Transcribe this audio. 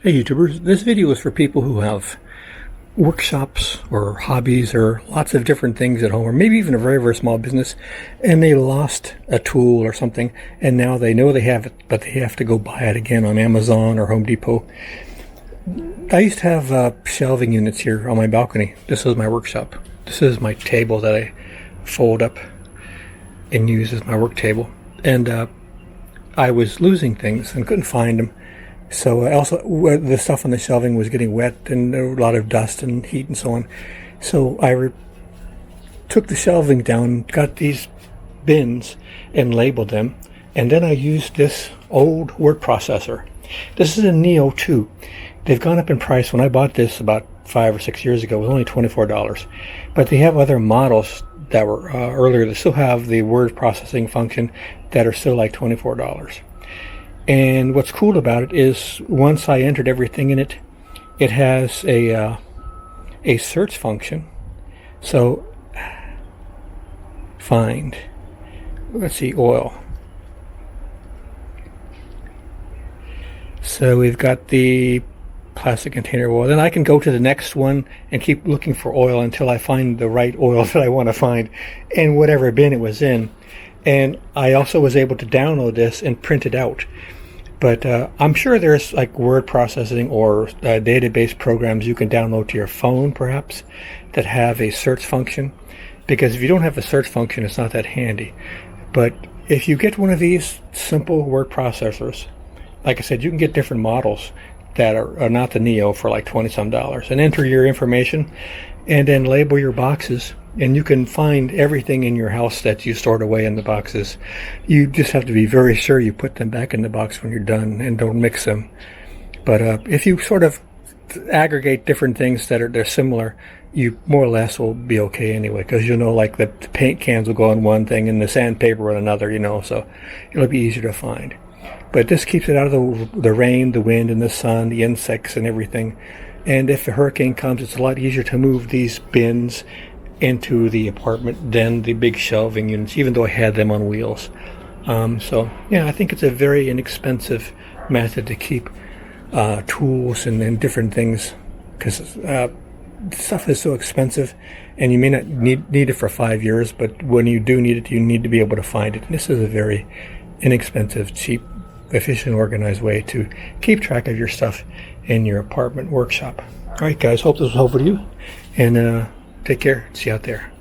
Hey YouTubers, this video is for people who have workshops or hobbies or lots of different things at home, or maybe even a very, very small business, and they lost a tool or something, and now they know they have it, but they have to go buy it again on Amazon or Home Depot. I used to have shelving units here on my balcony. This is my workshop. This is my table that I fold up and use as my work table. And I was losing things and couldn't find them. So also the stuff on the shelving was getting wet and there was a lot of dust and heat and so on. So I took the shelving down, got these bins and labeled them, and then I used this old word processor. This is a Neo2. They've gone up in price. When I bought this about 5 or 6 years ago, it was only $24. But they have other models that were earlier that still have the word processing function that are still like $24. And what's cool about it is once I entered everything in it, it has a search function. So find, let's see, oil. So we've got the plastic container oil. Then I can go to the next one and keep looking for oil until I find the right oil that I want to find in whatever bin it was in. And I also was able to download this and print it out. But I'm sure there's like word processing or database programs you can download to your phone perhaps that have a search function. Because if you don't have a search function, it's not that handy. But if you get one of these simple word processors, like I said, you can get different models that are not the Neo for like $20-some, and enter your information and then label your boxes, and you can find everything in your house that you stored away in the boxes. You just have to be very sure you put them back in the box when you're done and don't mix them. But if you sort of aggregate different things that are similar, you more or less will be okay anyway, because you'll know like the paint cans will go on one thing and the sandpaper on another, so it'll be easier to find. But this keeps it out of the rain, the wind, and the sun, the insects and everything. And if a hurricane comes, it's a lot easier to move these bins into the apartment than the big shelving units, even though I had them on wheels. So yeah, I think it's a very inexpensive method to keep tools and different things, because stuff is so expensive, and you may not need it for 5 years, but when you do need it, you need to be able to find it. And this is a very inexpensive, cheap, efficient, organized way to keep track of your stuff in your apartment workshop. All right, guys, hope this was helpful to you, and take care. See you out there.